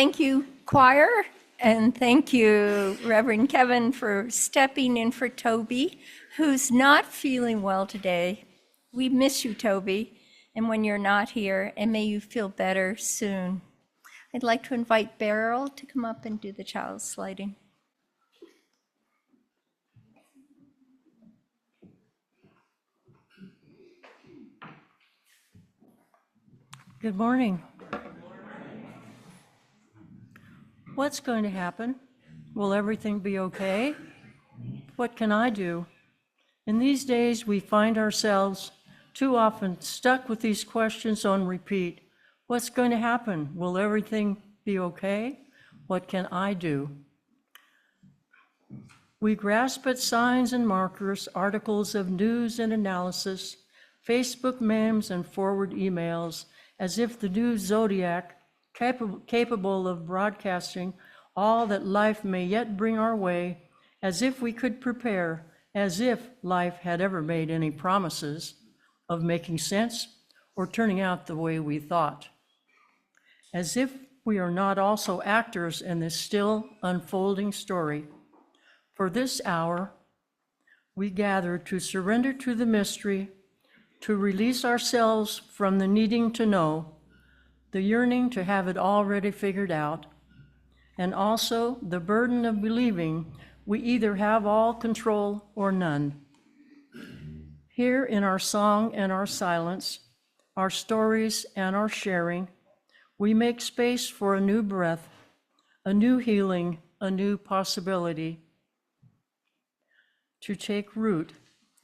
Thank you, choir, and thank you, Reverend Kevin, for stepping in for Toby, who's not feeling well today. We miss you, Toby, and when you're not here, and may you feel better soon. I'd like to invite Beryl to come up and do the child sliding. Good morning. What's going to happen? Will everything be okay? What can I do? In these days, we find ourselves too often stuck with these questions on repeat. What's going to happen? Will everything be okay? What can I do? We grasp at signs and markers, articles of news and analysis, Facebook memes and forward emails, as if the new zodiac, capable of broadcasting all that life may yet bring our way, as if we could prepare, as if life had ever made any promises of making sense or turning out the way we thought. As if we are not also actors in this still unfolding story. For this hour, we gather to surrender to the mystery, to release ourselves from the needing to know, the yearning to have it already figured out, and also the burden of believing we either have all control or none. Here in our song and our silence, our stories and our sharing, we make space for a new breath, a new healing, a new possibility to take root.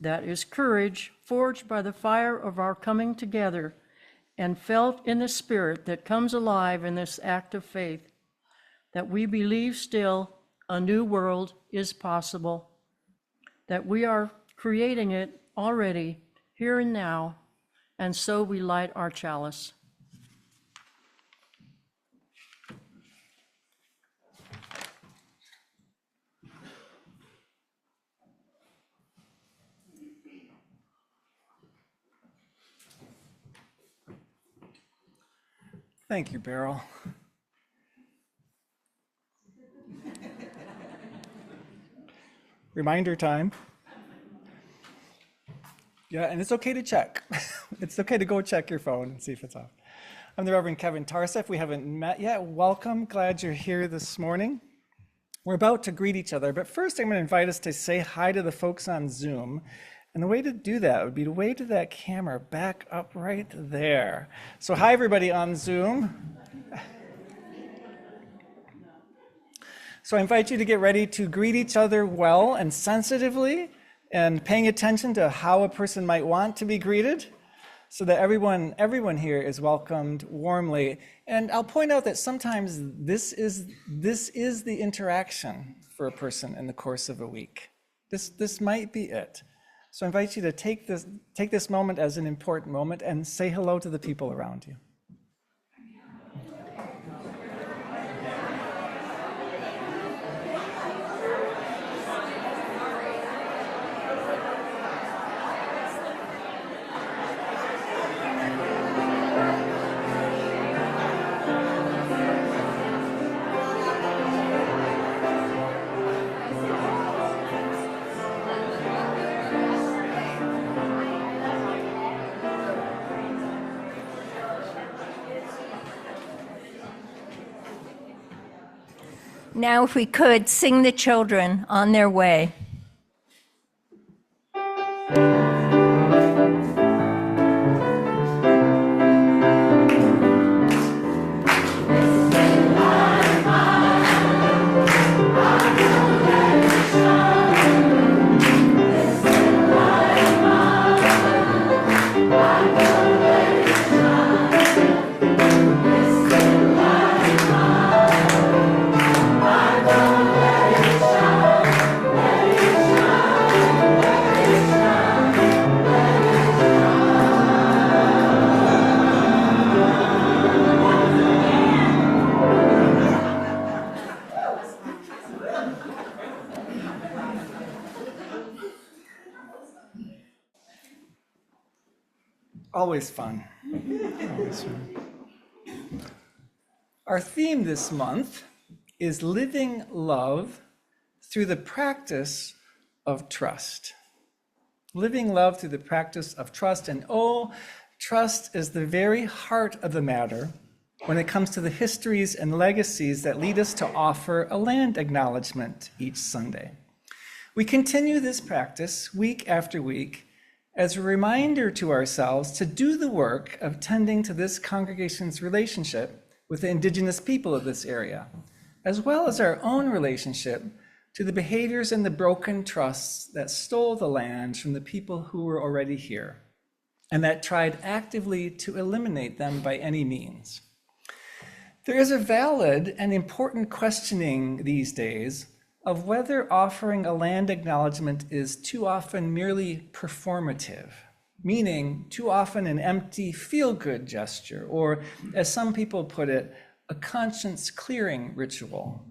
That is courage forged by the fire of our coming together and felt in the spirit that comes alive in this act of faith, that we believe still a new world is possible, that we are creating it already here and now, and so we light our chalice. Thank you, Beryl. Reminder time. Yeah, and it's okay to check. It's okay to go check your phone and see if it's off. I'm the Reverend Kevin Tarsa. If we haven't met yet, welcome. Glad you're here this morning. We're about to greet each other, but first I'm going to invite us to say hi to the folks on Zoom. And the way to do that would be to wave to that camera back up right there. So hi, everybody on Zoom. So I invite you to get ready to greet each other well and sensitively and paying attention to how a person might want to be greeted so that everyone here is welcomed warmly. And I'll point out that sometimes this is the interaction for a person in the course of a week. This might be it. So I invite you to take this moment as an important moment and say hello to the people around you. Now, if we could, sing the children on their way. Always fun. Always fun. Our theme this month is living love through the practice of trust. Living love through the practice of trust. And oh, trust is the very heart of the matter when it comes to the histories and legacies that lead us to offer a land acknowledgement each Sunday. We continue this practice week after week as a reminder to ourselves to do the work of tending to this congregation's relationship with the indigenous people of this area, as well as our own relationship to the behaviors and the broken trusts that stole the land from the people who were already here, and that tried actively to eliminate them by any means. There is a valid and important questioning these days of whether offering a land acknowledgement is too often merely performative, meaning too often an empty feel-good gesture, or as some people put it, a conscience-clearing ritual,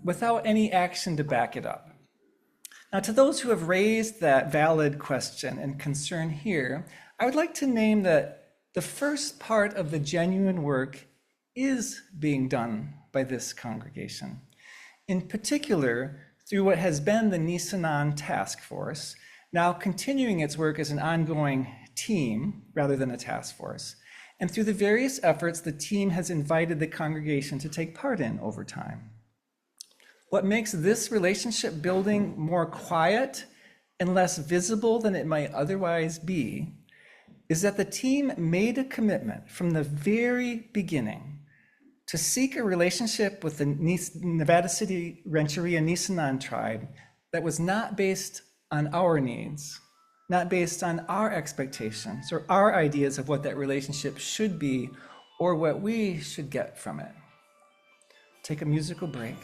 without any action to back it up. Now, to those who have raised that valid question and concern here, I would like to name that the first part of the genuine work is being done by this congregation. In particular, through what has been the Nisenan Task Force, now continuing its work as an ongoing team rather than a task force, and through the various efforts the team has invited the congregation to take part in over time. What makes this relationship building more quiet and less visible than it might otherwise be is that the team made a commitment from the very beginning to seek a relationship with the Nevada City Rancheria Nisenan tribe that was not based on our needs, not based on our expectations or our ideas of what that relationship should be or what we should get from it. Take a musical break.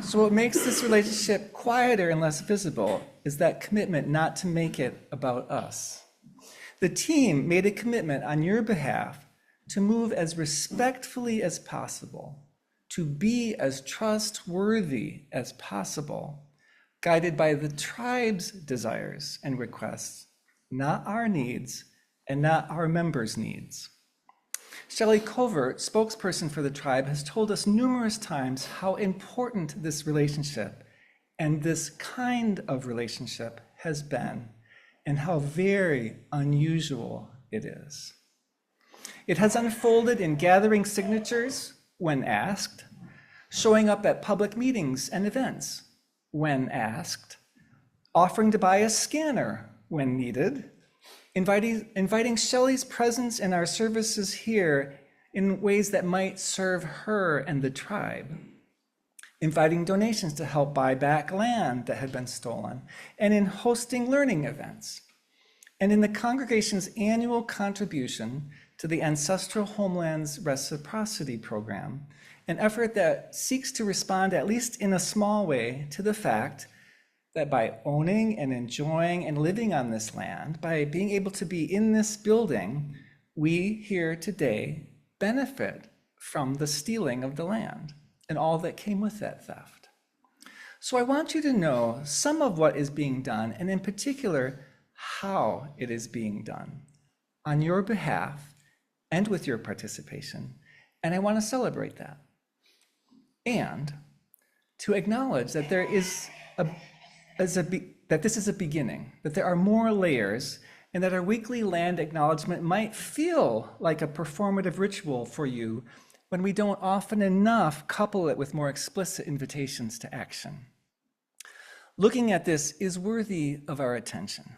So what makes this relationship quieter and less visible is that commitment not to make it about us. The team made a commitment on your behalf to move as respectfully as possible, to be as trustworthy as possible, guided by the tribe's desires and requests, not our needs and not our members' needs. Shelley Covert, spokesperson for the tribe, has told us numerous times how important this relationship and this kind of relationship has been, and how very unusual it is. It has unfolded in gathering signatures when asked, showing up at public meetings and events when asked, offering to buy a scanner when needed, inviting Shelley's presence in our services here in ways that might serve her and the tribe, inviting donations to help buy back land that had been stolen, and in hosting learning events, and in the congregation's annual contribution to the Ancestral Homelands Reciprocity Program, an effort that seeks to respond, at least in a small way, to the fact that by owning and enjoying and living on this land, by being able to be in this building, we here today benefit from the stealing of the land and all that came with that theft. So I want you to know some of what is being done, and in particular, how it is being done on your behalf and with your participation. And I want to celebrate that. And to acknowledge that there is that this is a beginning, that there are more layers, and that our weekly land acknowledgement might feel like a performative ritual for you when we don't often enough couple it with more explicit invitations to action. Looking at this is worthy of our attention.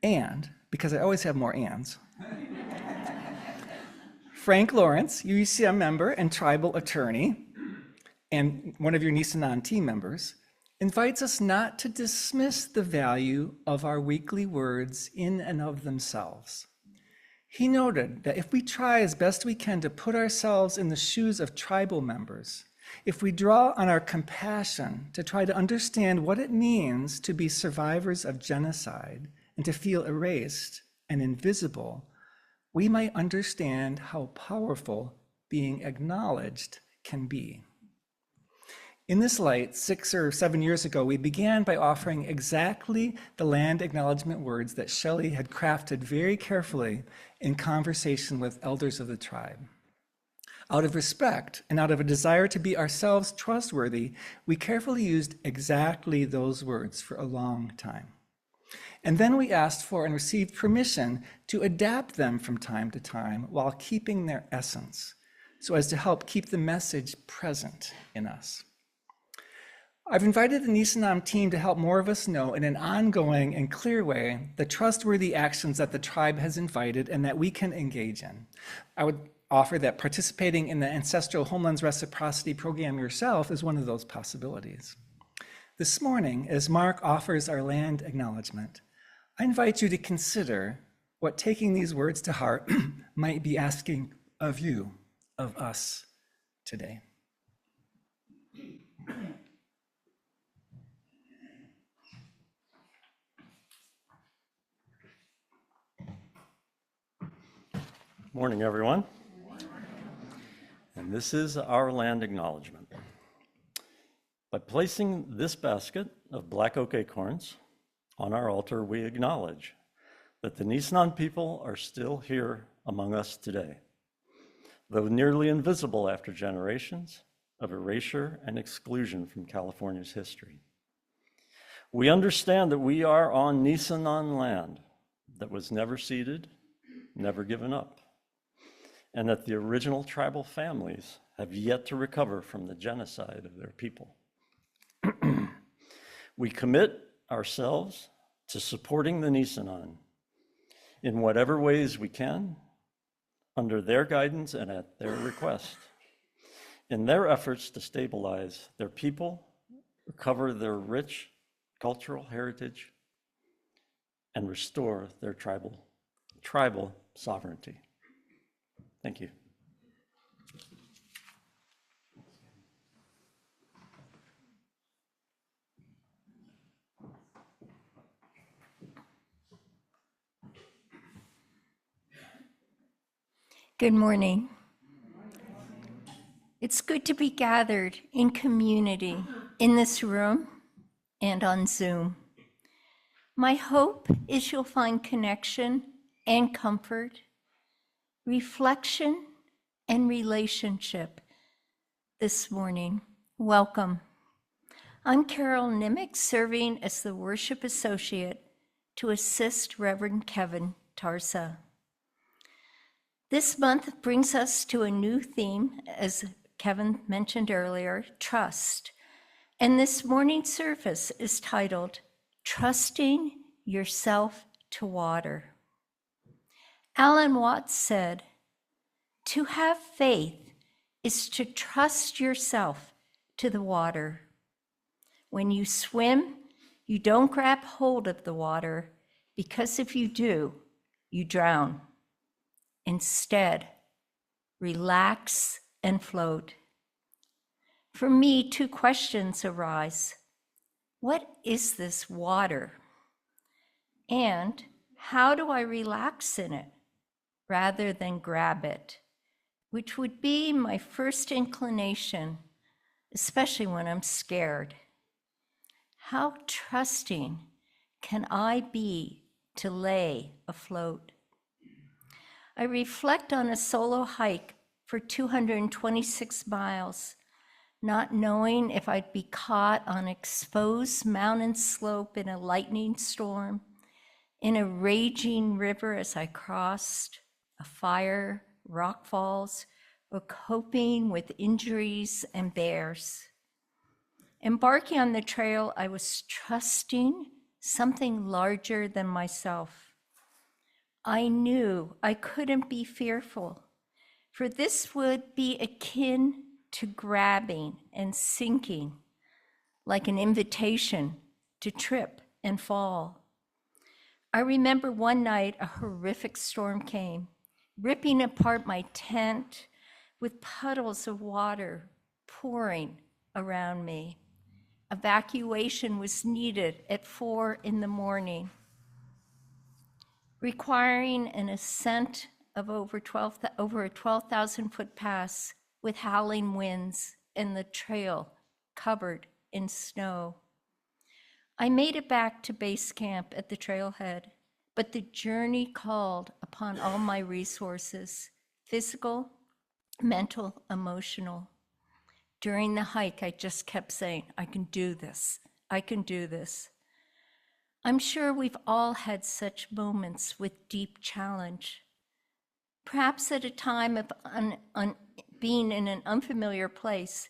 And, because I always have more ands, Frank Lawrence, UUCM member and tribal attorney, and one of your Nisenan team members, invites us not to dismiss the value of our weekly words in and of themselves. He noted that if we try as best we can to put ourselves in the shoes of tribal members, if we draw on our compassion to try to understand what it means to be survivors of genocide and to feel erased and invisible, we might understand how powerful being acknowledged can be. In this light, 6 or 7 years ago, we began by offering exactly the land acknowledgement words that Shelley had crafted very carefully in conversation with elders of the tribe. Out of respect and out of a desire to be ourselves trustworthy, we carefully used exactly those words for a long time. And then we asked for and received permission to adapt them from time to time while keeping their essence, so as to help keep the message present in us. I've invited the Nisanam team to help more of us know in an ongoing and clear way the trustworthy actions that the tribe has invited and that we can engage in. I would offer that participating in the Ancestral Homelands Reciprocity Program yourself is one of those possibilities. This morning, as Mark offers our land acknowledgement, I invite you to consider what taking these words to heart might be asking of you, of us today. Morning, everyone. And this is our land acknowledgement. By placing this basket of black oak acorns on our altar, we acknowledge that the Nisenan people are still here among us today, though nearly invisible after generations of erasure and exclusion from California's history. We understand that we are on Nisenan land that was never ceded, never given up, and that the original tribal families have yet to recover from the genocide of their people. We commit ourselves to supporting the Nisenan in whatever ways we can, under their guidance and at their request, in their efforts to stabilize their people, recover their rich cultural heritage, and restore their tribal sovereignty. Thank you. Good morning. It's good to be gathered in community in this room and on Zoom. My hope is you'll find connection and comfort, reflection and relationship this morning. Welcome. I'm Carol Nimick, serving as the worship associate to assist Reverend Kevin Tarsa. This month brings us to a new theme, as Kevin mentioned earlier, trust. And this morning's service is titled, Trusting Yourself to Water. Allan Watts said, "To have faith is to trust yourself to the water. When you swim, you don't grab hold of the water, because if you do, you drown. Instead, relax and float." For me, two questions arise. What is this water? And how do I relax in it rather than grab it? Which would be my first inclination, especially when I'm scared. How trusting can I be to lay afloat? I reflect on a solo hike for 226 miles, not knowing if I'd be caught on exposed mountain slope in a lightning storm, in a raging river as I crossed, a fire, rock falls, or coping with injuries and bears. Embarking on the trail, I was trusting something larger than myself. I knew I couldn't be fearful, for this would be akin to grabbing and sinking, like an invitation to trip and fall. I remember one night a horrific storm came, ripping apart my tent with puddles of water pouring around me. Evacuation was needed at 4 a.m, requiring an ascent of over a 12,000-foot pass with howling winds and the trail covered in snow. I made it back to base camp at the trailhead, but the journey called upon all my resources, physical, mental, emotional. During the hike, I just kept saying, I can do this. I can do this. I'm sure we've all had such moments with deep challenge. Perhaps at a time of being in an unfamiliar place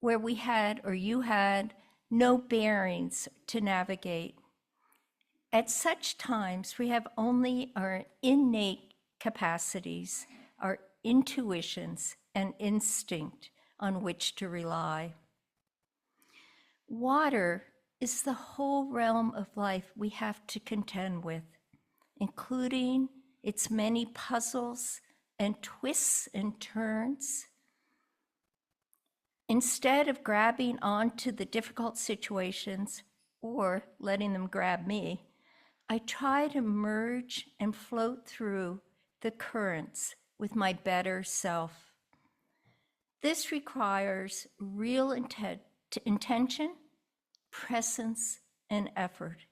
where we had, or you had, no bearings to navigate. At such times, we have only our innate capacities, our intuitions, and instinct on which to rely. Water is the whole realm of life we have to contend with, including its many puzzles and twists and turns. Instead of grabbing onto the difficult situations or letting them grab me, I try to merge and float through the currents with my better self. This requires real intention, presence, and effort,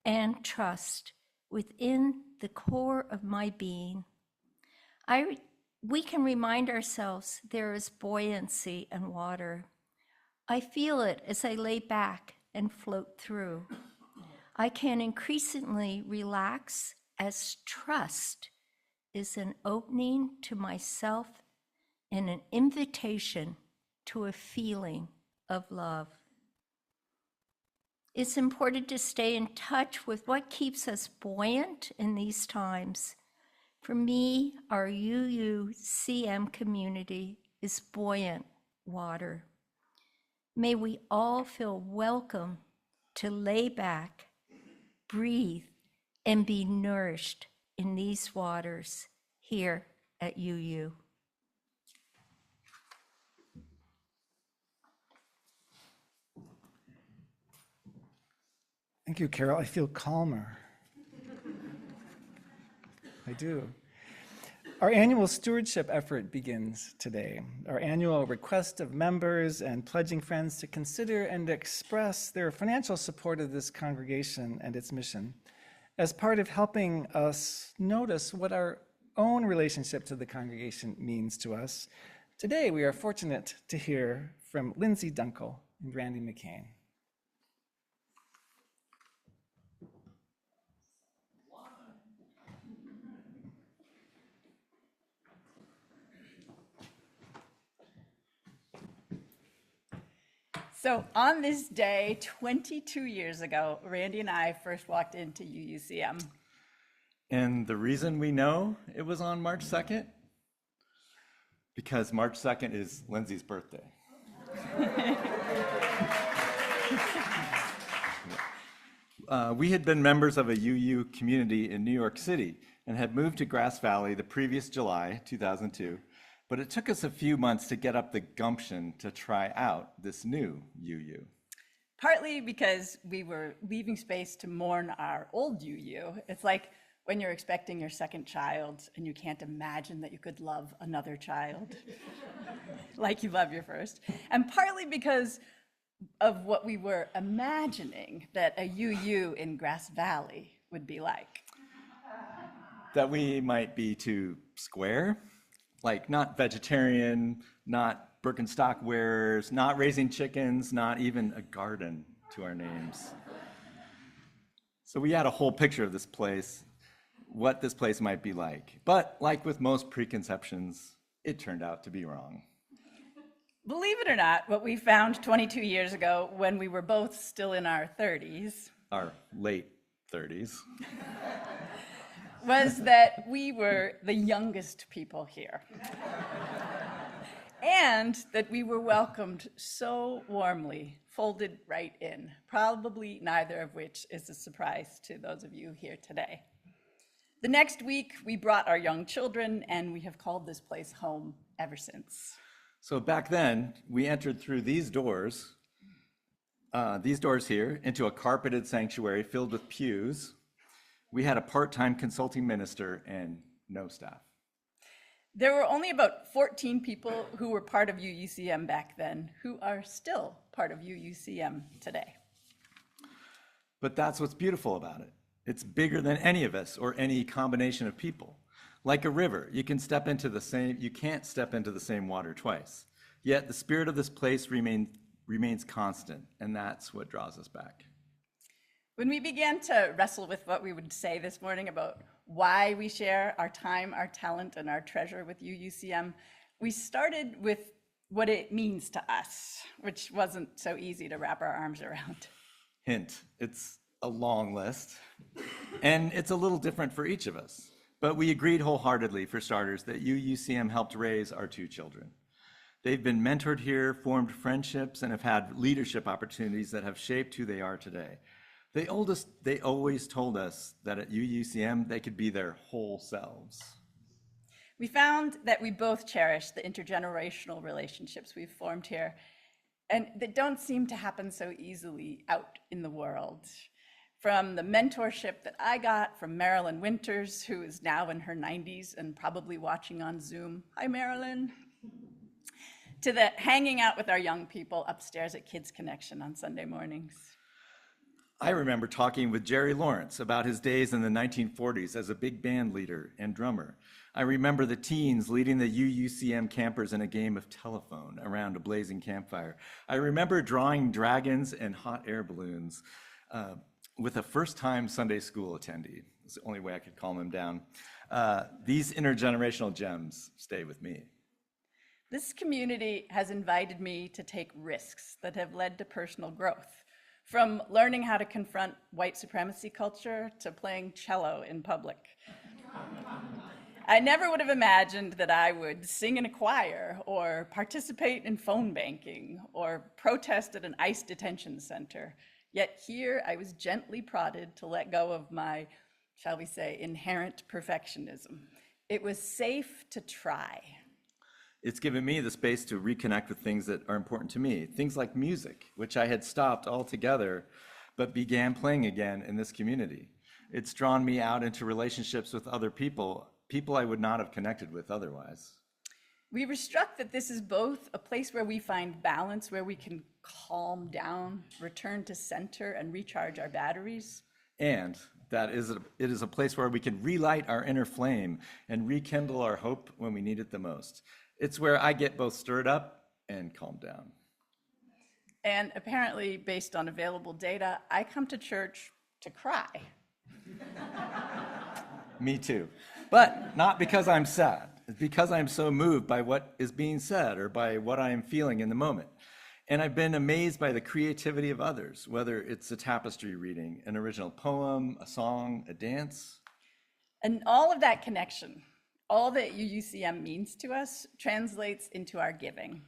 and trust within the core of my being. We can remind ourselves there is buoyancy in water. I feel it as I lay back and float through. I can increasingly relax as trust is an opening to myself and an invitation to a feeling of love. It's important to stay in touch with what keeps us buoyant in these times. For me, our UUCM community is buoyant water. May we all feel welcome to lay back, breathe, and be nourished in these waters here at UU. Thank you, Carol. I feel calmer. I do. Our annual stewardship effort begins today. Our annual request of members and pledging friends to consider and express their financial support of this congregation and its mission as part of helping us notice what our own relationship to the congregation means to us. Today, we are fortunate to hear from Lindsay Dunkel and Randy McCain. So on this day, 22 years ago, Randy and I first walked into UUCM. And the reason we know it was on March 2nd, because March 2nd is Lindsay's birthday. We had been members of a UU community in New York City and had moved to Grass Valley the previous July, 2002. But it took us a few months to get up the gumption to try out this new UU. Partly because we were leaving space to mourn our old UU. It's like when you're expecting your second child and you can't imagine that you could love another child like you love your first. And partly because of what we were imagining that a UU in Grass Valley would be like. That we might be too square, like not vegetarian, not Birkenstock wearers, not raising chickens, not even a garden to our names. So we had a whole picture of this place, what this place might be like. But like with most preconceptions, it turned out to be wrong. Believe it or not, what we found 22 years ago when we were both still in our 30s, Our late 30s. was that we were the youngest people here. And that we were welcomed so warmly, folded right in, probably neither of which is a surprise to those of you here today. The next week, we brought our young children, and we have called this place home ever since. So back then, we entered through these doors here, into a carpeted sanctuary filled with pews. We had a part-time consulting minister and no staff. There were only about 14 people who were part of UUCM back then who are still part of UUCM today. But that's what's beautiful about it. It's bigger than any of us or any combination of people. Like a river, you can't step into the same water twice. Yet the spirit of this place remains constant, and that's what draws us back. When we began to wrestle with what we would say this morning about why we share our time, our talent, and our treasure with UUCM, we started with what it means to us, which wasn't so easy to wrap our arms around. Hint, it's a long list, and it's a little different for each of us. But we agreed wholeheartedly, for starters, that UUCM helped raise our 2 children. They've been mentored here, formed friendships, and have had leadership opportunities that have shaped who they are today. They always told us that at UUCM, they could be their whole selves. We found that we both cherish the intergenerational relationships we've formed here, and that don't seem to happen so easily out in the world. From the mentorship that I got from Marilyn Winters, who is now in her 90s and probably watching on Zoom. Hi, Marilyn. To the hanging out with our young people upstairs at Kids Connection on Sunday mornings. I remember talking with Jerry Lawrence about his days in the 1940s as a big band leader and drummer. I remember the teens leading the UUCM campers in a game of telephone around a blazing campfire. I remember drawing dragons and hot air balloons with a first-time Sunday school attendee. It's the only way I could calm him down. These intergenerational gems stay with me. This community has invited me to take risks that have led to personal growth. From learning how to confront white supremacy culture to playing cello in public. I never would have imagined that I would sing in a choir or participate in phone banking or protest at an ICE detention center. Yet here I was gently prodded to let go of my, shall we say, inherent perfectionism. It was safe to try. It's given me the space to reconnect with things that are important to me, things like music, which I had stopped altogether, but began playing again in this community. It's drawn me out into relationships with other people I would not have connected with otherwise. We were struck that this is both a place where we find balance, where we can calm down, return to center, and recharge our batteries. And that it is a place where we can relight our inner flame and rekindle our hope when we need it the most. It's where I get both stirred up and calmed down. And apparently, based on available data, I come to church to cry. Me too. But not because I'm sad. It's because I'm so moved by what is being said or by what I am feeling in the moment. And I've been amazed by the creativity of others, whether it's a tapestry reading, an original poem, a song, a dance. And all of that connection, all that UUCM means to us, translates into our giving.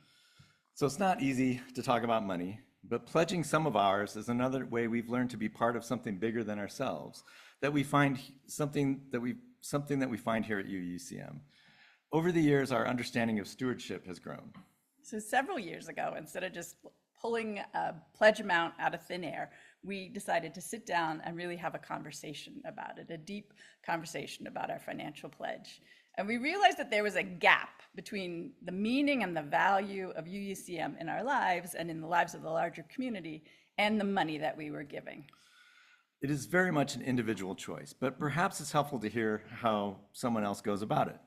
So it's not easy to talk about money, but pledging some of ours is another way we've learned to be part of something bigger than ourselves, that we find something that we find here at UUCM. Over the years, our understanding of stewardship has grown. So several years ago, instead of just pulling a pledge amount out of thin air, we decided to sit down and really have a conversation about it, a deep conversation about our financial pledge. And we realized that there was a gap between the meaning and the value of UUCM in our lives and in the lives of the larger community and the money that we were giving. It is very much an individual choice, but perhaps it's helpful to hear how someone else goes about it.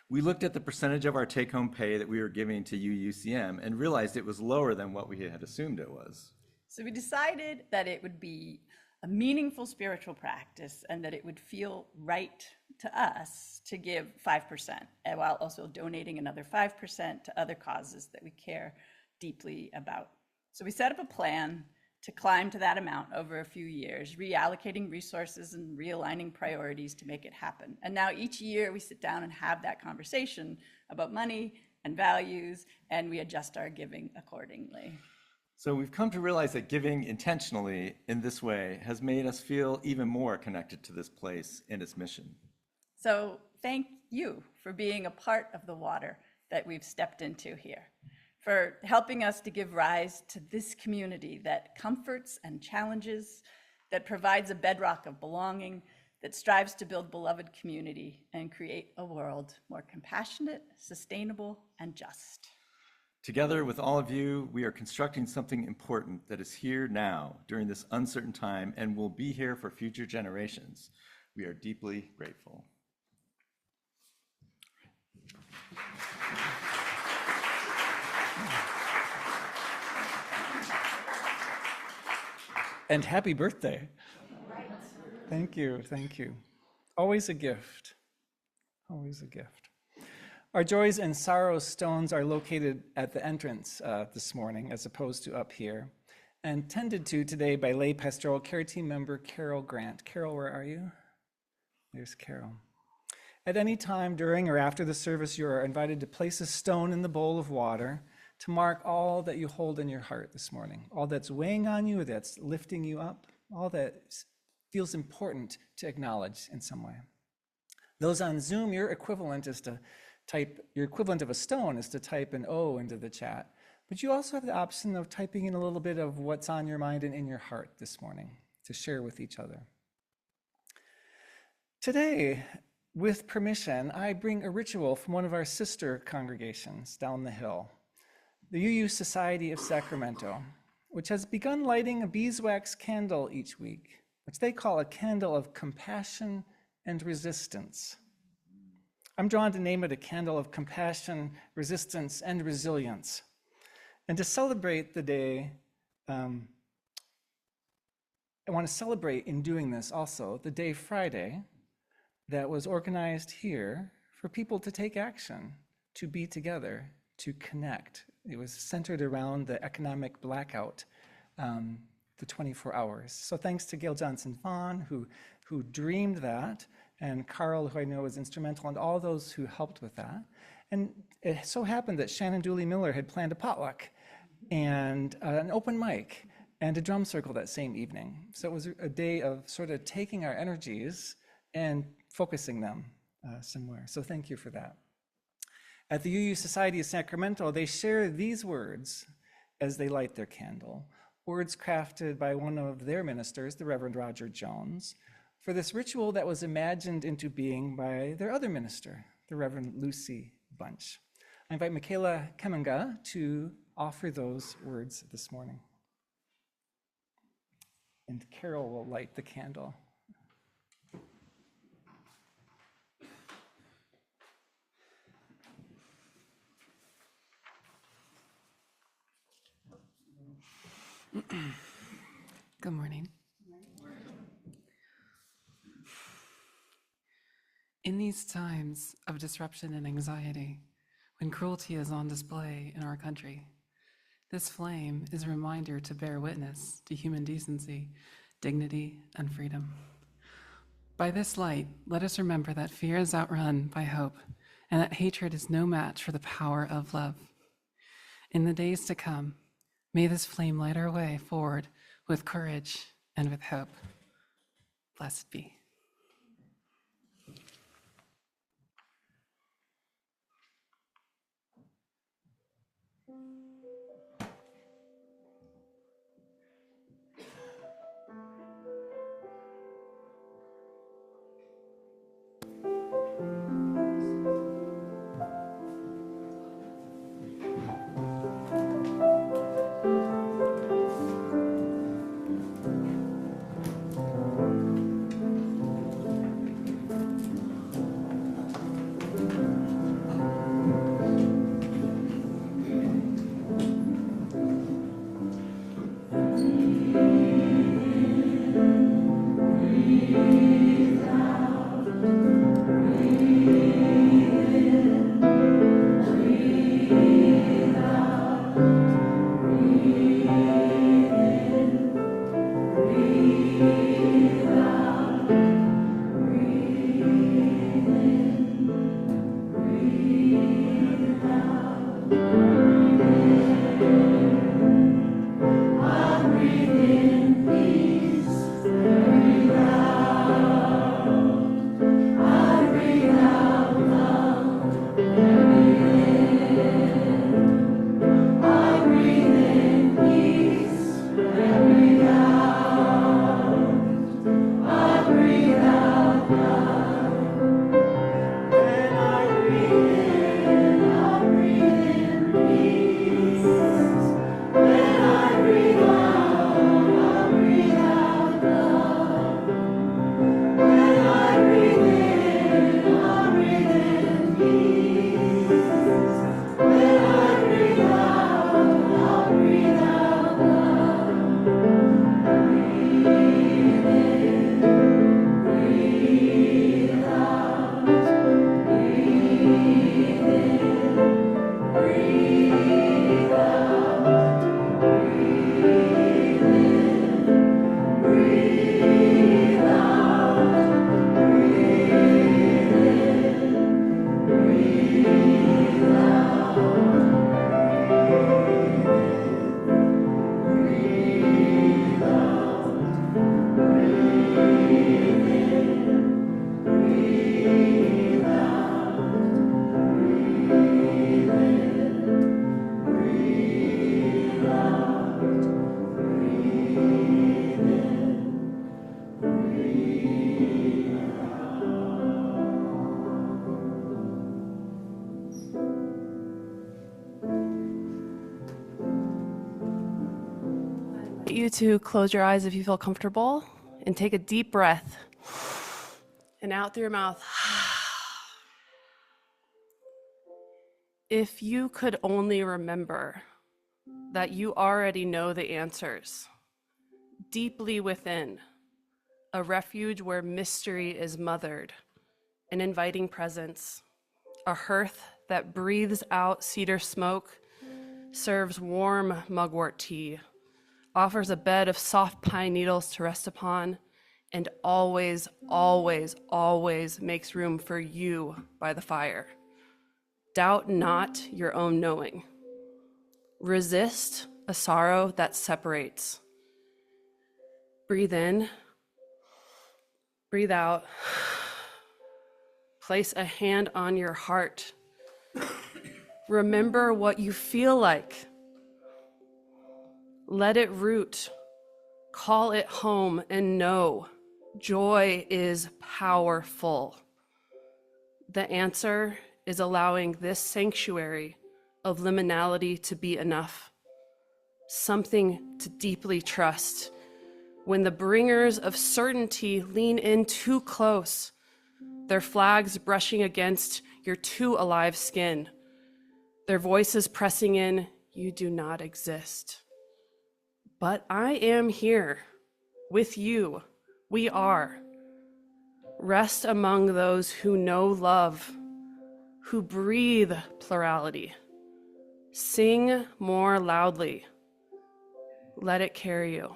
We looked at the percentage of our take-home pay that we were giving to UUCM and realized it was lower than what we had assumed it was. So we decided that it would be a meaningful spiritual practice and that it would feel right to us to give 5%, and while also donating another 5% to other causes that we care deeply about. So we set up a plan to climb to that amount over a few years, reallocating resources and realigning priorities to make it happen. And now each year we sit down and have that conversation about money and values, and we adjust our giving accordingly. So we've come to realize that giving intentionally in this way has made us feel even more connected to this place and its mission. So thank you for being a part of the water that we've stepped into here, for helping us to give rise to this community that comforts and challenges, that provides a bedrock of belonging, that strives to build beloved community and create a world more compassionate, sustainable, and just. Together with all of you, we are constructing something important that is here now during this uncertain time and will be here for future generations. We are deeply grateful. And happy birthday. Thank you, thank you. Always a gift, always a gift. Our joys and sorrows stones are located at the entrance this morning as opposed to up here, and tended to today by lay pastoral care team member Carol Grant. Carol, where are you? There's Carol. At any time during or after the service, you are invited to place a stone in the bowl of water to mark all that you hold in your heart this morning, all that's weighing on you, that's lifting you up, all that feels important to acknowledge in some way. Those on Zoom, your equivalent of a stone is to type an O into the chat, but you also have the option of typing in a little bit of what's on your mind and in your heart this morning to share with each other. Today, with permission, I bring a ritual from one of our sister congregations down the hill, the UU Society of Sacramento, which has begun lighting a beeswax candle each week, which they call a candle of compassion and resistance. I'm drawn to name it a candle of compassion, resistance, and resilience. And to celebrate the day, I want to celebrate in doing this also the day Friday that was organized here for people to take action, to be together, to connect. It was centered around the economic blackout, the 24 hours. So thanks to Gail Johnson-Vaughn, who dreamed that, and Carl, who I know was instrumental, and all those who helped with that. And it so happened that Shannon Dooley Miller had planned a potluck and an open mic and a drum circle that same evening. So it was a day of sort of taking our energies and focusing them somewhere. So thank you for that. At the UU Society of Sacramento, they share these words as they light their candle, words crafted by one of their ministers, the Reverend Roger Jones, for this ritual that was imagined into being by their other minister, the Reverend Lucy Bunch. I invite Michaela Kemenga to offer those words this morning. And Carol will light the candle. Good morning. In these times of disruption and anxiety, when cruelty is on display in our country, this flame is a reminder to bear witness to human decency, dignity, and freedom. By this light, let us remember that fear is outrun by hope, and that hatred is no match for the power of love. In the days to come, may this flame light our way forward with courage and with hope. Blessed be. You to close your eyes if you feel comfortable and take a deep breath and out through your mouth. If you could only remember that you already know the answers deeply within, a refuge where mystery is mothered, an inviting presence, a hearth that breathes out cedar smoke, serves warm mugwort tea, offers a bed of soft pine needles to rest upon, and always, always, always makes room for you by the fire. Doubt not your own knowing. Resist a sorrow that separates. Breathe in, breathe out. Place a hand on your heart. Remember what you feel like. Let it root. Call it home and know joy is powerful. The answer is allowing this sanctuary of liminality to be enough. Something to deeply trust. When the bringers of certainty lean in too close, their flags brushing against your too alive skin, their voices pressing in, you do not exist. But I am here with you. We are. Rest among those who know love, who breathe plurality. Sing more loudly. Let it carry you.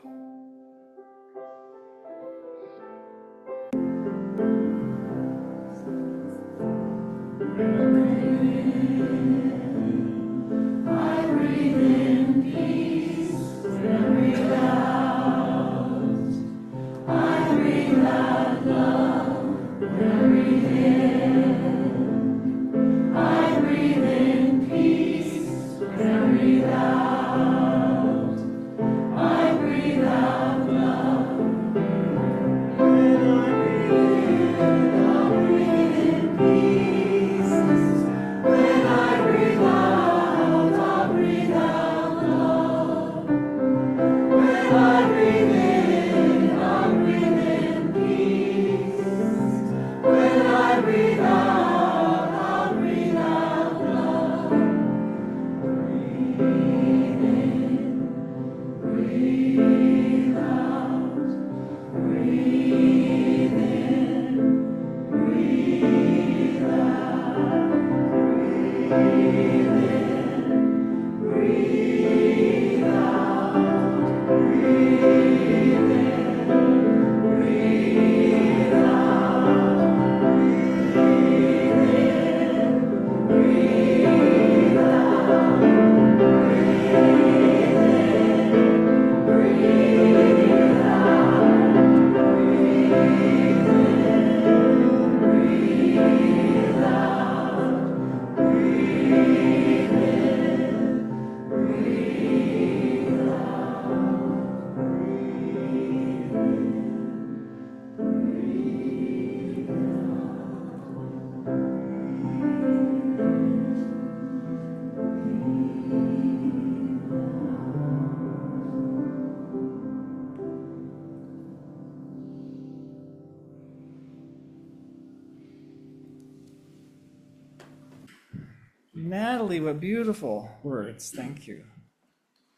Natalie, what beautiful words. Thank you.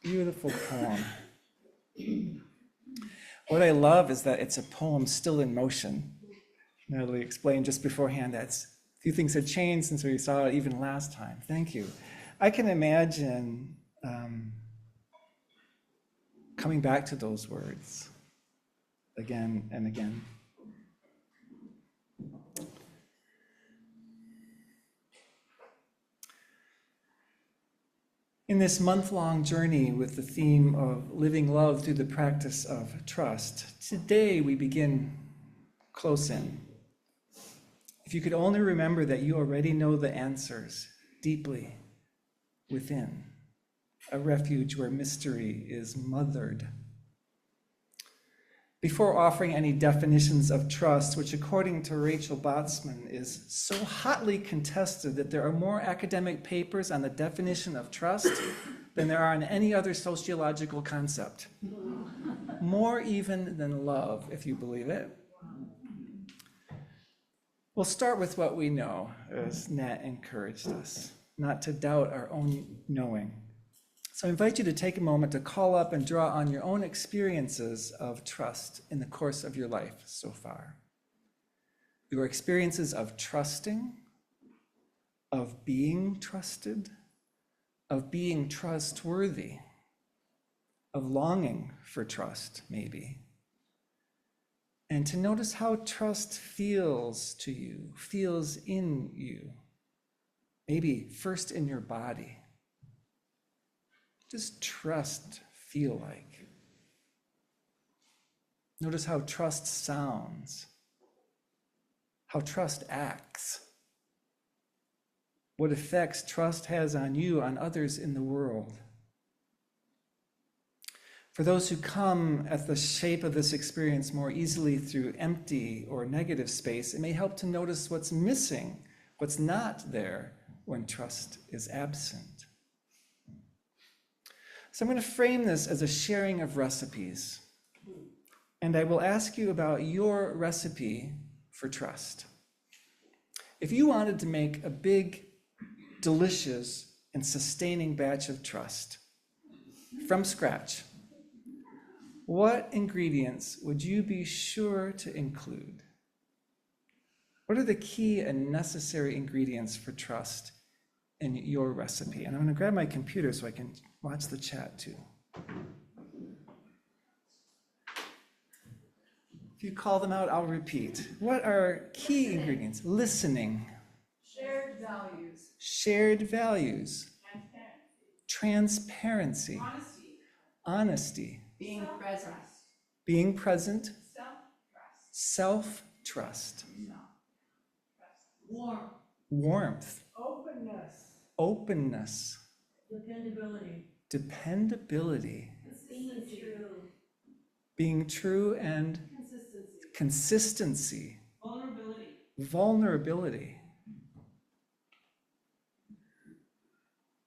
Beautiful poem. What I love is that it's a poem still in motion. Natalie explained just beforehand that a few things had changed since we saw it even last time. Thank you. I can imagine coming back to those words again and again. In this month-long journey with the theme of living love through the practice of trust, today we begin close in. If you could only remember that you already know the answers deeply within, a refuge where mystery is mothered. Before offering any definitions of trust, which according to Rachel Botsman is so hotly contested that there are more academic papers on the definition of trust than there are on any other sociological concept. More even than love, if you believe it. We'll start with what we know, as Nat encouraged us, not to doubt our own knowing. So I invite you to take a moment to call up and draw on your own experiences of trust in the course of your life so far. Your experiences of trusting, of being trusted, of being trustworthy, of longing for trust, maybe. And to notice how trust feels to you, feels in you. Maybe first in your body. What does trust feel like? Notice how trust sounds, how trust acts, what effects trust has on you, on others in the world. For those who come at the shape of this experience more easily through empty or negative space, it may help to notice what's missing, what's not there when trust is absent. So I'm going to frame this as a sharing of recipes. And I will ask you about your recipe for trust. If you wanted to make a big, delicious, and sustaining batch of trust from scratch, what ingredients would you be sure to include? What are the key and necessary ingredients for trust in your recipe? And I'm going to grab my computer so I can watch the chat too. If you call them out, I'll repeat. What are key ingredients? Listening. Shared values. Shared values. Transparency. Transparency. Honesty. Being present. Being present. Self-trust. Self-trust. Warmth. Warmth. Openness. Openness. Dependability. Dependability. Being true. Being true and Consistency. consistency. Vulnerability. Vulnerability.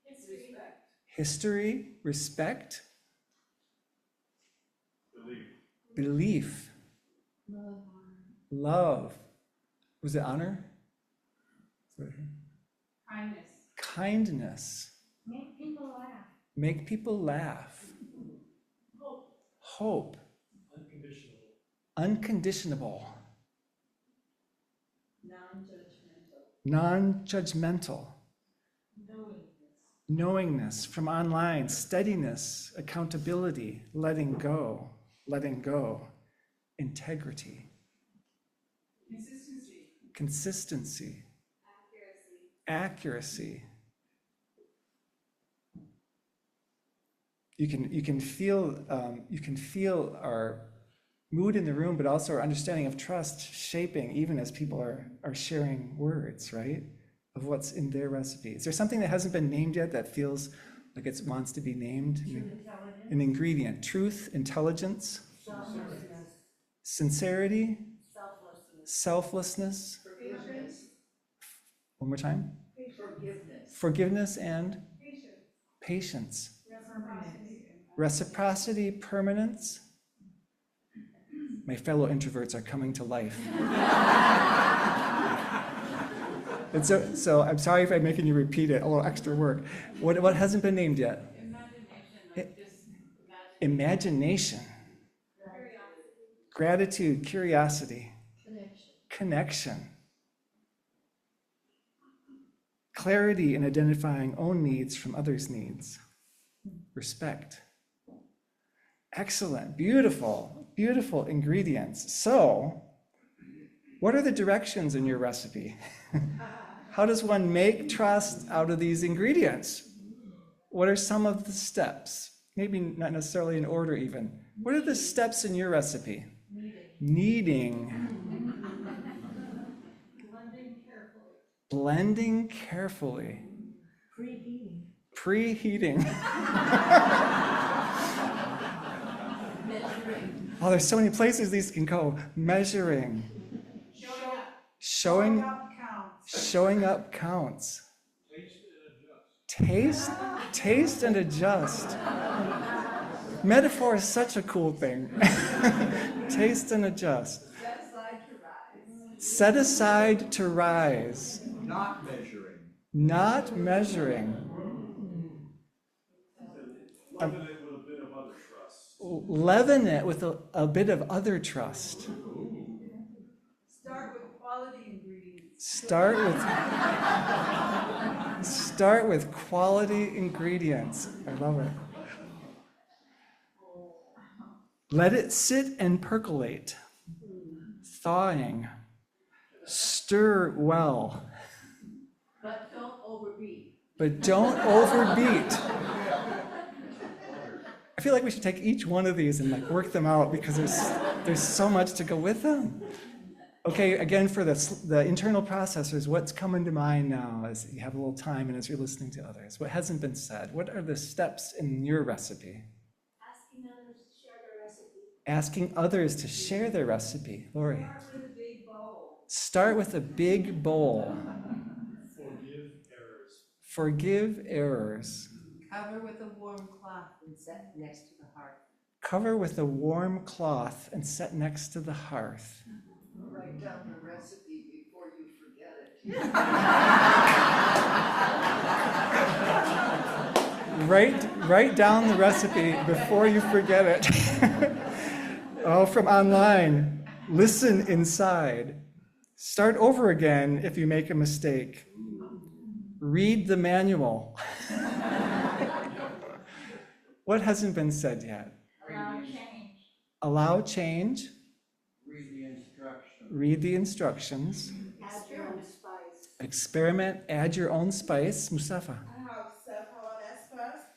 Respect. History. Respect. Belief. Love. Was it honor? Kindness. Kindness. Make people laugh. Make people laugh. Hope. Hope. Unconditional. Non-judgmental. Non-judgmental. Knowingness. Knowingness from online. Steadiness. Accountability. Letting go. Letting go. Integrity. Consistency. Consistency. Accuracy. Accuracy. You can feel our mood in the room, but also our understanding of trust shaping even as people are sharing words, right? Of what's in their recipe. Is there something that hasn't been named yet that feels like it wants to be named? An ingredient. Truth, intelligence, sincerity, selflessness. One more time. Forgiveness and patience. Reciprocity, permanence. My fellow introverts are coming to life. And so I'm sorry if I'm making you repeat it, a little extra work. What hasn't been named yet? Imagination. Gratitude, curiosity. Connection. Clarity in identifying own needs from others' needs. Respect. Excellent, beautiful, beautiful ingredients. So, what are the directions in your recipe? How does one make trust out of these ingredients? What are some of the steps? Maybe not necessarily in order even. What are the steps in your recipe? Kneading. Blending carefully. Preheating. Oh, there's so many places these can go. Measuring. Showing up counts. Taste and adjust. Metaphor is such a cool thing. Taste and adjust. Set aside to rise. Not measuring. Not measuring. Leaven it with a bit of other trust. Leaven it with a bit of other trust. Start with quality ingredients. Start with quality ingredients. I love it. Let it sit and percolate. Thawing. Stir well. But don't overbeat. But don't overbeat. I feel like we should take each one of these and like work them out because there's so much to go with them. Okay, again, for the internal processors, what's coming to mind now as you have a little time and as you're listening to others? What hasn't been said? What are the steps in your recipe? Asking others to share their recipe. Asking others to share their recipe. Lori. Start with a big bowl. Start with a big bowl. Forgive errors. Forgive errors. Cover with a warm cloth and set next to the hearth. Cover with a warm cloth and set next to the hearth. Write down the recipe before you forget it. Write down the recipe before you forget it. Oh, from online. Listen inside. Start over again if you make a mistake. Read the manual. What hasn't been said yet? Allow change. Allow change. Read the instructions. Add your own spice. Experiment. Add your own spice. Mustafa. I have self-awareness first,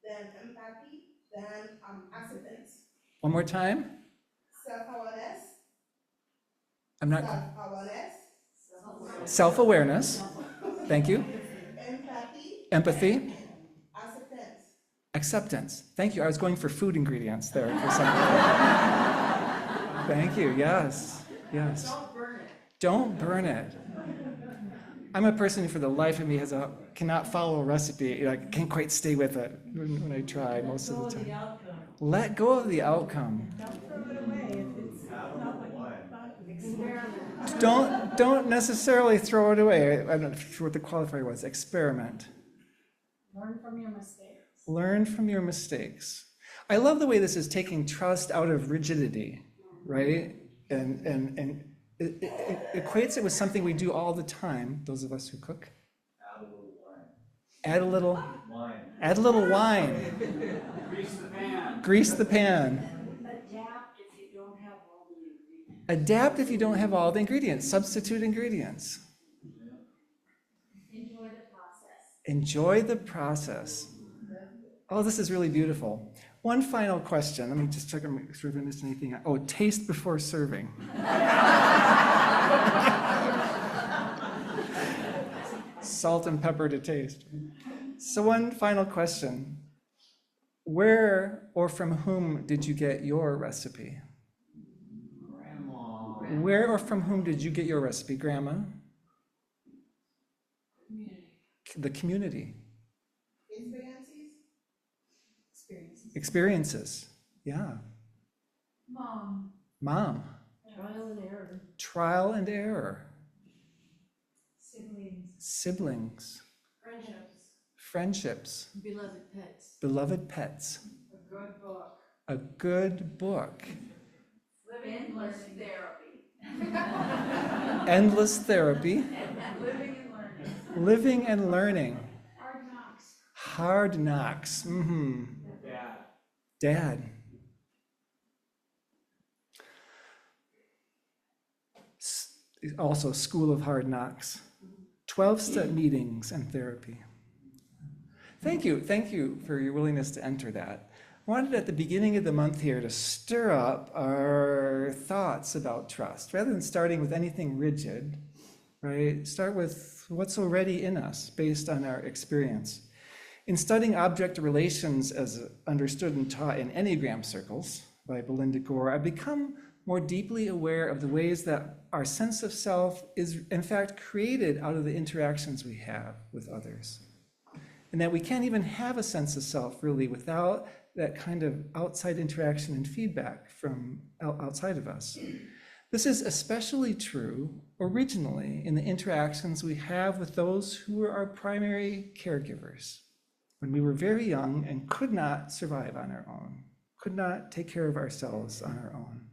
then empathy, then acceptance. One more time. Self-awareness, I'm not. self-awareness, Self-awareness. Thank you. empathy, Empathy. acceptance. Acceptance. Thank you. I was going for food ingredients there for a second. Thank you. Yes. Yes. Don't burn it. Don't burn it. I'm a person who, for the life of me, cannot follow a recipe. I can't quite stay with it when I try most of the time. Let go of the outcome. Don't throw it away if it's not what you thought. Experiment. Don't necessarily throw it away. I'm not sure what the qualifier was. Experiment. Learn from your mistakes. Learn from your mistakes. I love the way this is taking trust out of rigidity, right? And it equates it with something we do all the time, those of us who cook. Add a little wine. Add a little wine. Grease the pan. Grease the pan. Adapt if you don't have all the ingredients. Adapt if you don't have all the ingredients. Substitute ingredients. Enjoy the process. Enjoy the process. Oh, this is really beautiful. One final question. Let me just check and make sure if I missed anything. Oh, taste before serving. Salt and pepper to taste. So one final question. Where or from whom did you get your recipe? Grandma. Where or from whom did you get your recipe, Grandma? The community. Experiences. Yeah. Mom. Mom. Trial and error. Trial and error. Siblings. Siblings. Friendships. Friendships. Beloved pets. Beloved pets. A good book. A good book. Endless therapy. Endless therapy. Living and learning. Living and learning. Hard knocks. Hard knocks. Mm-hmm. Dad. Also, School of Hard Knocks. 12-step meetings and therapy. Thank you for your willingness to enter that. I wanted at the beginning of the month here to stir up our thoughts about trust. Rather than starting with anything rigid, right? Start with what's already in us based on our experience. In studying object relations as understood and taught in Enneagram circles by Belinda Gore, I've become more deeply aware of the ways that our sense of self is in fact created out of the interactions we have with others. and that we can't even have a sense of self really without that kind of outside interaction and feedback from outside of us. This is especially true originally in the interactions we have with those who are our primary caregivers. When we were very young and could not survive on our own, could not take care of ourselves on our own.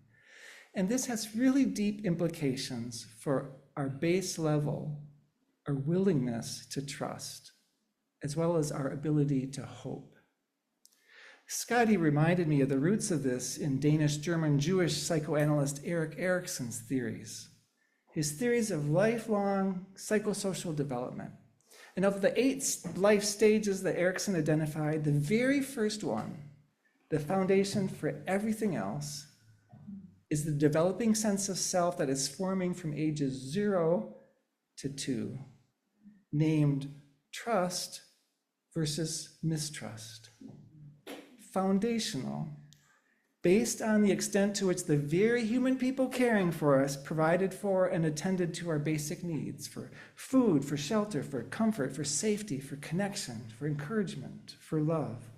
And this has really deep implications for our base level, our willingness to trust, as well as our ability to hope. Scotty reminded me of the roots of this in Danish, German, Jewish psychoanalyst Erik Erikson's theories. His theories of lifelong psychosocial development. And of the 8 life stages that Erikson identified, the very first one, the foundation for everything else, is the developing sense of self that is forming from ages 0 to 2, named trust versus mistrust. Foundational, based on the extent to which the very human people caring for us provided for and attended to our basic needs for food, for shelter, for comfort, for safety, for connection, for encouragement, for love.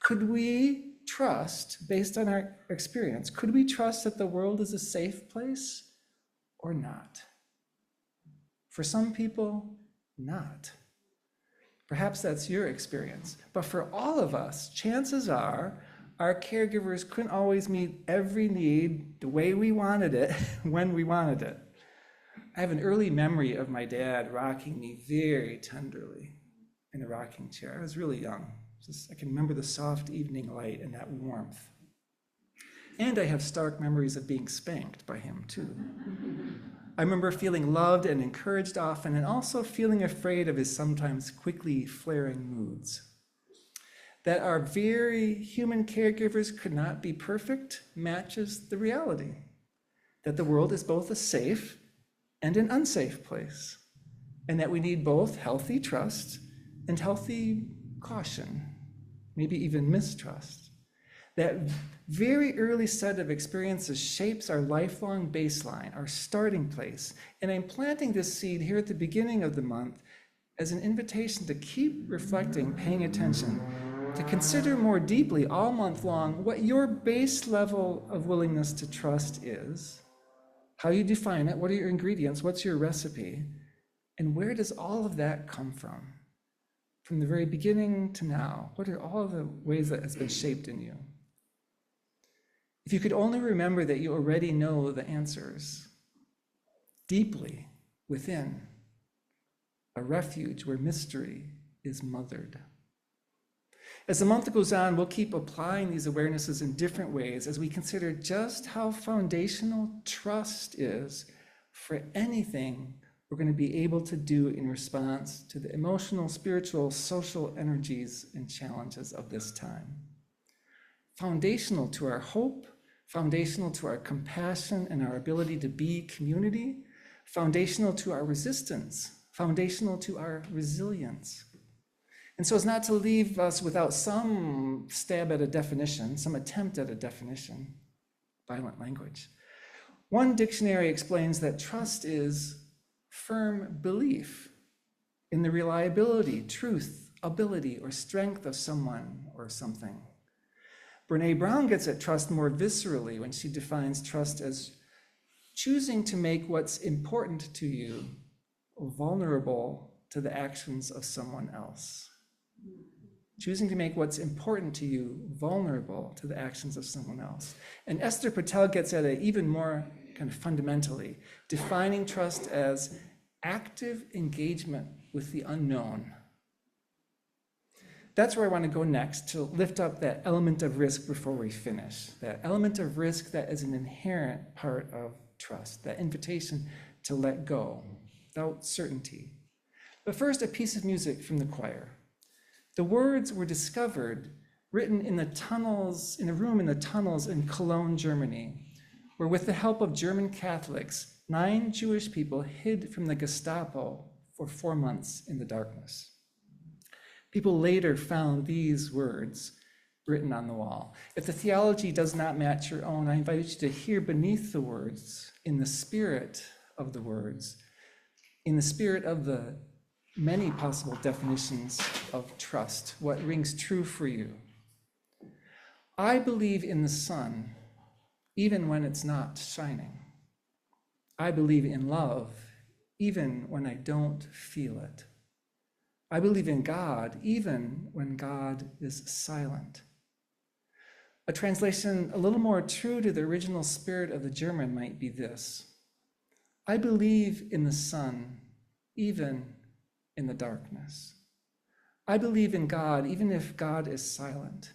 Could we trust, based on our experience, could we trust that the world is a safe place or not? For some people, not. Perhaps that's your experience. But for all of us, chances are our caregivers couldn't always meet every need the way we wanted it, when we wanted it. I have an early memory of my dad rocking me very tenderly in a rocking chair. I was really young. I can remember the soft evening light and that warmth. And I have stark memories of being spanked by him too. I remember feeling loved and encouraged often, and also feeling afraid of his sometimes quickly flaring moods. That our very human caregivers could not be perfect matches the reality that the world is both a safe and an unsafe place, and that we need both healthy trust and healthy caution, maybe even mistrust. That very early set of experiences shapes our lifelong baseline, our starting place. And I'm planting this seed here at the beginning of the month as an invitation to keep reflecting, paying attention, to consider more deeply all month long what your base level of willingness to trust is, how you define it, what are your ingredients, what's your recipe, and where does all of that come from? From the very beginning to now, what are all of the ways that has been shaped in you? If you could only remember that you already know the answers deeply within, a refuge where mystery is mothered. As the month goes on, we'll keep applying these awarenesses in different ways as we consider just how foundational trust is for anything we're going to be able to do in response to the emotional, spiritual, social energies and challenges of this time. Foundational to our hope, foundational to our compassion and our ability to be community, foundational to our resistance, foundational to our resilience. And so as not to leave us without some stab at a definition, some attempt at a definition, violent language. One dictionary explains that trust is firm belief in the reliability, truth, ability, or strength of someone or something. Brene Brown gets at trust more viscerally when she defines trust as choosing to make what's important to you vulnerable to the actions of someone else. Choosing to make what's important to you vulnerable to the actions of someone else. And Esther Patel gets at it even more kind of fundamentally, defining trust as active engagement with the unknown. That's where I want to go next, to lift up that element of risk before we finish. That element of risk that is an inherent part of trust, that invitation to let go without certainty. But first, a piece of music from the choir. The words were discovered, written in the tunnels, in a room in the tunnels in Cologne, Germany, where with the help of German Catholics, 9 Jewish people hid from the Gestapo for 4 months in the darkness. People later found these words written on the wall. If the theology does not match your own, I invite you to hear beneath the words, in the spirit of the words, in the spirit of the many possible definitions of trust. What rings true for you? I believe in the sun, even when it's not shining. I believe in love, even when I don't feel it. I believe in God, even when God is silent. A translation a little more true to the original spirit of the German might be this: I believe in the sun, even in the darkness. I believe in God, even if God is silent.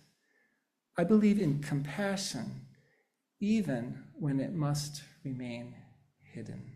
I believe in compassion, even when it must remain hidden.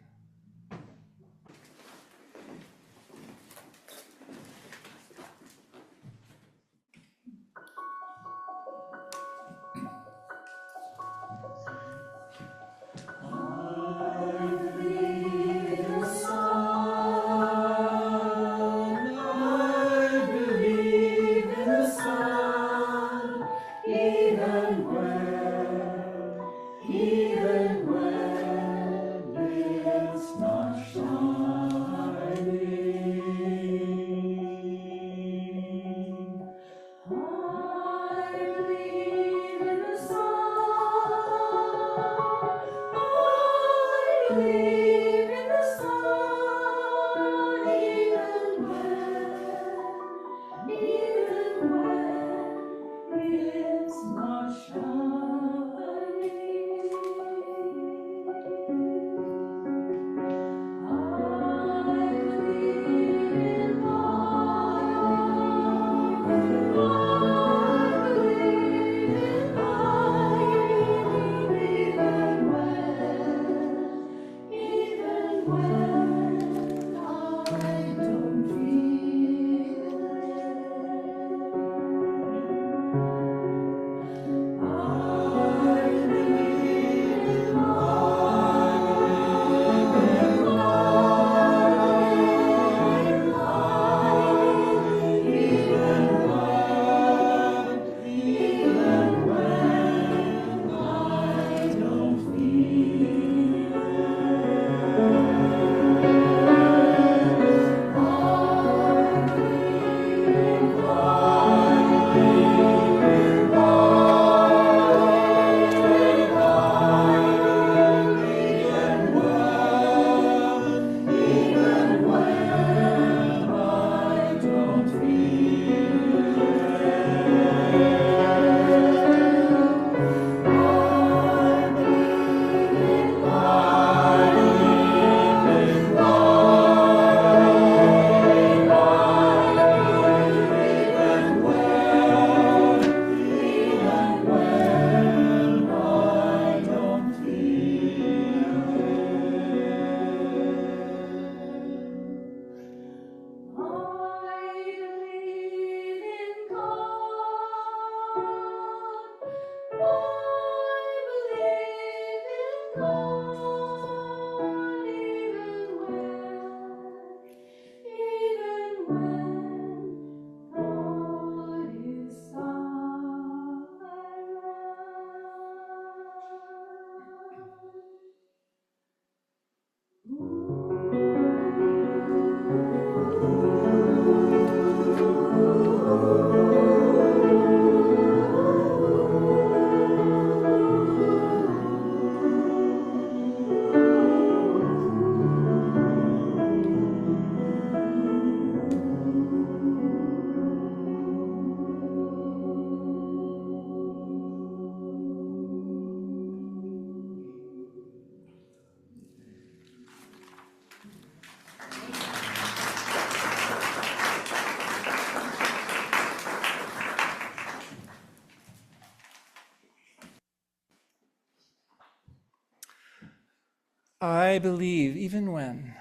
I believe, even when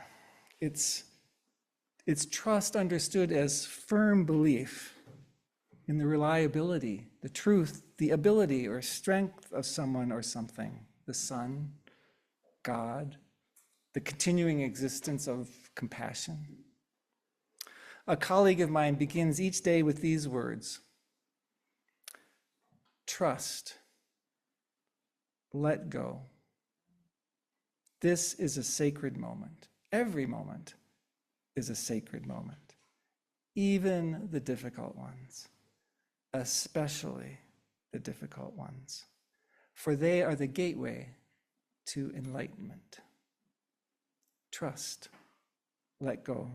it's trust understood as firm belief in the reliability, the truth, the ability or strength of someone or something, the sun, God, the continuing existence of compassion. A colleague of mine begins each day with these words: trust, let go. This is a sacred moment. Every moment is a sacred moment. even the difficult ones, especially the difficult ones, for they are the gateway to enlightenment. Trust, let go.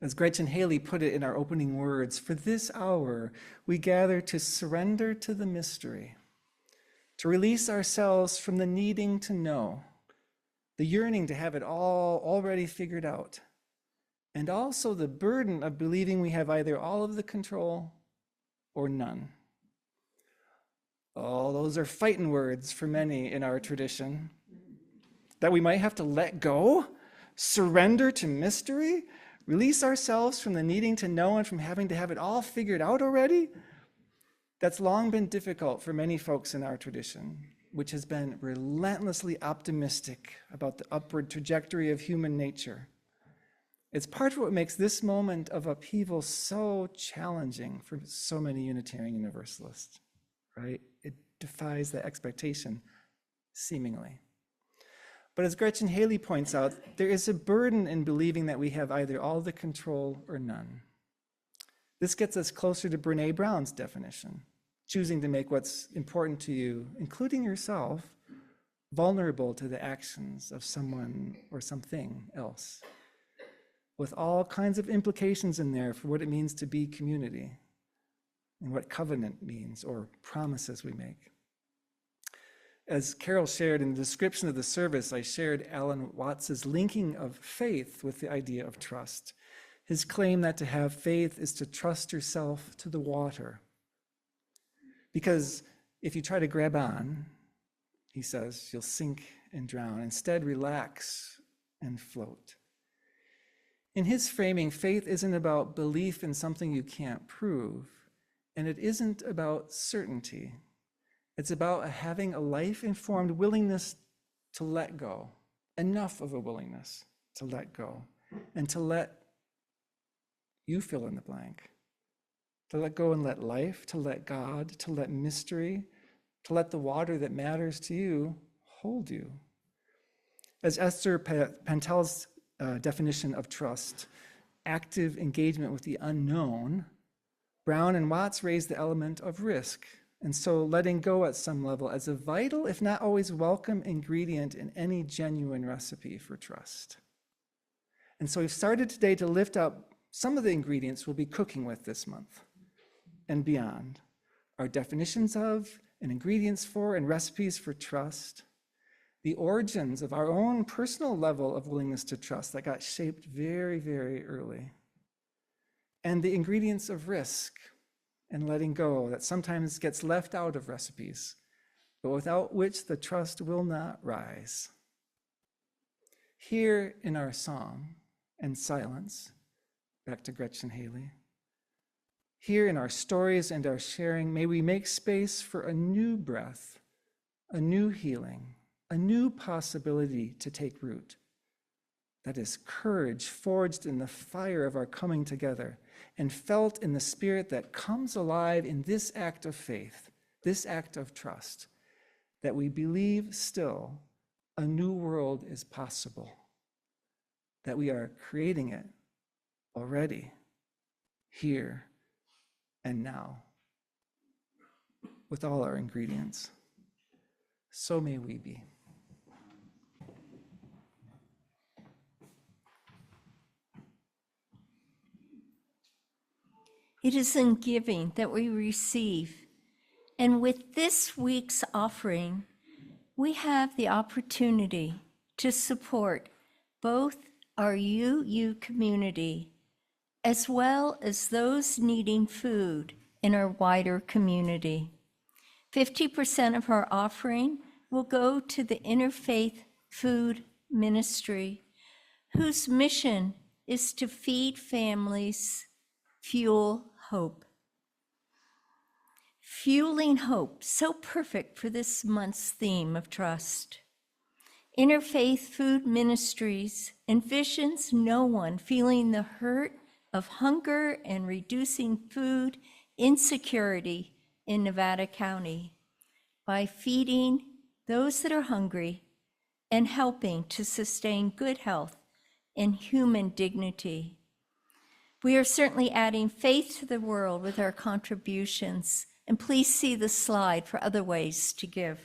As Gretchen Haley put it in our opening words, for this hour we gather to surrender to the mystery, to release ourselves from the needing to know, the yearning to have it all already figured out, and also the burden of believing we have either all of the control or none. Oh, those are fighting words for many in our tradition. That we might have to let go, surrender to mystery, release ourselves from the needing to know and from having to have it all figured out already. That's long been difficult for many folks in our tradition, which has been relentlessly optimistic about the upward trajectory of human nature. It's part of what makes this moment of upheaval so challenging for so many Unitarian Universalists, right? It defies that expectation, seemingly. But as Gretchen Haley points out, there is a burden in believing that we have either all the control or none. This gets us closer to Brené Brown's definition, choosing to make what's important to you, including yourself, vulnerable to the actions of someone or something else, with all kinds of implications in there for what it means to be community and what covenant means or promises we make. As Carol shared in the description of the service, I shared Allan Watts' linking of faith with the idea of trust. His claim that to have faith is to trust yourself to the water. Because if you try to grab on, he says, you'll sink and drown. Instead, relax and float. In his framing, faith isn't about belief in something you can't prove, and it isn't about certainty. It's about having a life-informed willingness to let go, enough of a willingness to let go, and to let you fill in the blank, to let go and let life, to let God, to let mystery, to let the water that matters to you hold you. As Esther Pantel's definition of trust, active engagement with the unknown, Brown and Watts raised the element of risk. And so letting go at some level as a vital, if not always welcome, ingredient in any genuine recipe for trust. And so we've started today to lift up some of the ingredients we'll be cooking with this month and beyond. Our definitions of and ingredients for and recipes for trust, the origins of our own personal level of willingness to trust that got shaped very, very early, and the ingredients of risk and letting go that sometimes gets left out of recipes, but without which the trust will not rise. Here in our song and silence, back to Gretchen Haley, here in our stories and our sharing, may we make space for a new breath, a new healing, a new possibility to take root. That is courage forged in the fire of our coming together and felt in the spirit that comes alive in this act of faith, this act of trust, that we believe still a new world is possible, that we are creating it already, here and now, with all our ingredients. So may we be. It is in giving that we receive. And with this week's offering, we have the opportunity to support both our UU community as well as those needing food in our wider community. 50% of our offering will go to the Interfaith Food Ministry, whose mission is to feed families, fuel hope. Fueling hope, so perfect for this month's theme of trust. Interfaith Food Ministries envisions no one feeling the hurt of hunger and reducing food insecurity in Nevada County by feeding those that are hungry and helping to sustain good health and human dignity. We are certainly adding faith to the world with our contributions. And please see the slide for other ways to give.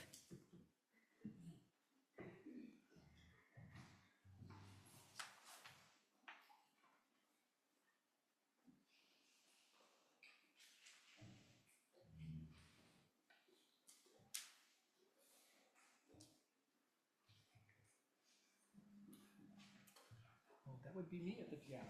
That would be me at the piano.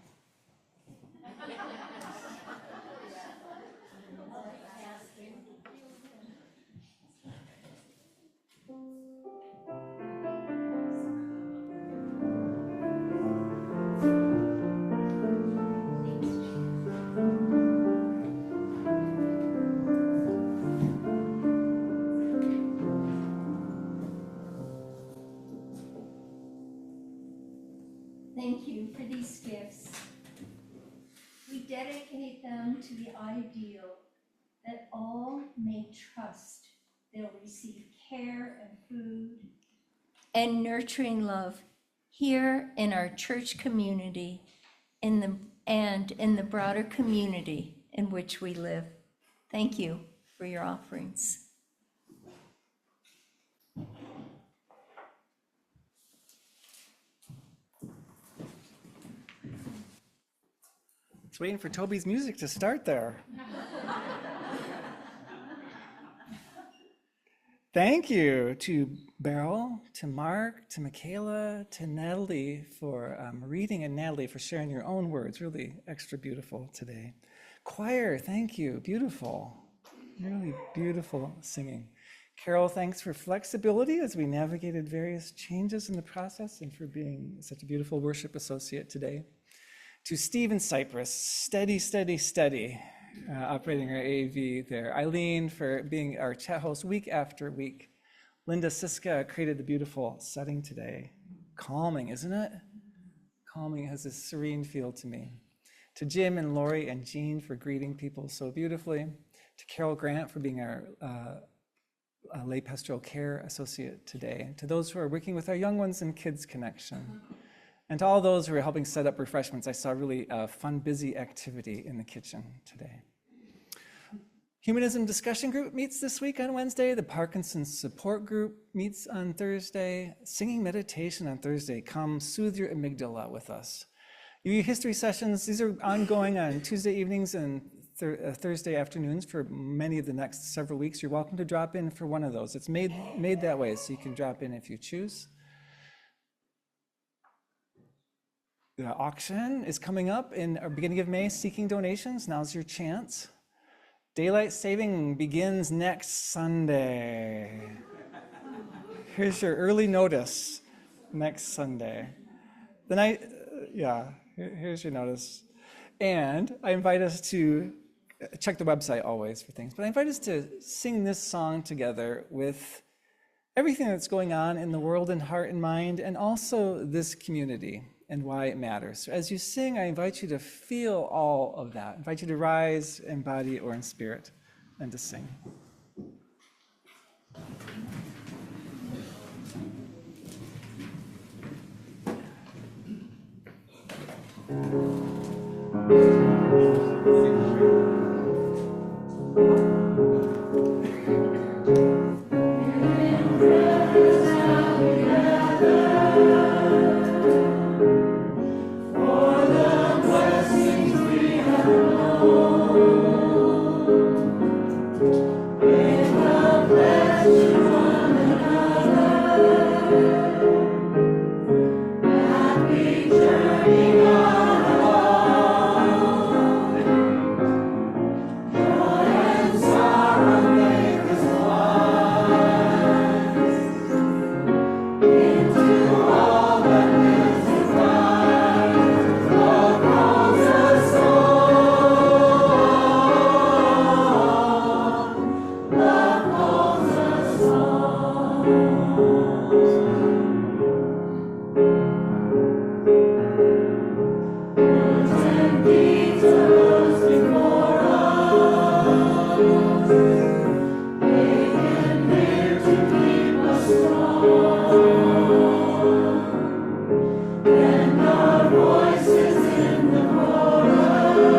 Thank you for these gifts. We dedicate them to the ideal that all may trust they'll receive care and food and nurturing love here in our church community and in the broader community in which we live. Thank you for your offerings. Just waiting for Toby's music to start there. Thank you to Beryl, to Mark, to Michaela, to Natalie for reading, and Natalie for sharing your own words. Really extra beautiful today. Choir, thank you. Beautiful. Really beautiful singing. Carol, thanks for flexibility as we navigated various changes in the process and for being such a beautiful worship associate today. To Steve in Cyprus, steady, steady, steady, operating our AV there. Eileen for being our chat host week after week. Linda Siska created the beautiful setting today. Calming, isn't it? Calming has a serene feel to me. To Jim and Lori and Jean for greeting people so beautifully. To Carol Grant for being our lay pastoral care associate today. To those who are working with our young ones in Kids Connection. And to all those who are helping set up refreshments, I saw really fun, busy activity in the kitchen today. Humanism Discussion Group meets this week on Wednesday. The Parkinson's Support Group meets on Thursday. Singing meditation on Thursday. Come soothe your amygdala with us. UU history sessions, these are ongoing on Tuesday evenings and Thursday afternoons for many of the next several weeks. You're welcome to drop in for one of those. It's made that way, so you can drop in if you choose. The auction is coming up in the beginning of May, seeking donations. Now's your chance. Daylight saving begins next Sunday. Here's your early notice next Sunday. Here's your notice. And I invite us to check the website always for things, but I invite us to sing this song together with everything that's going on in the world and heart and mind, and also this community and why it matters. So as you sing, I invite you to feel all of that. I invite you to rise in body or in spirit and to sing. And our voices in the chorus.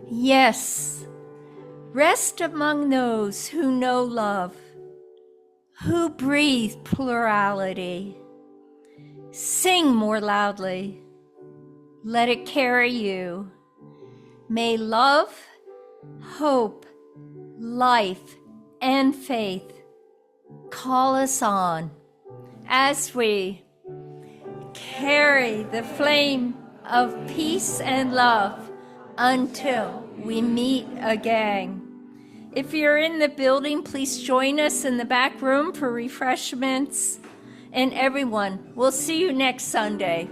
Yes, rest among those who know love, who breathe plurality. Sing more loudly. Let it carry you. May love, hope, life, and faith call us on as we carry the flame of peace and love until we meet again. If you're in the building, please join us in the back room for refreshments. And everyone, we'll see you next Sunday.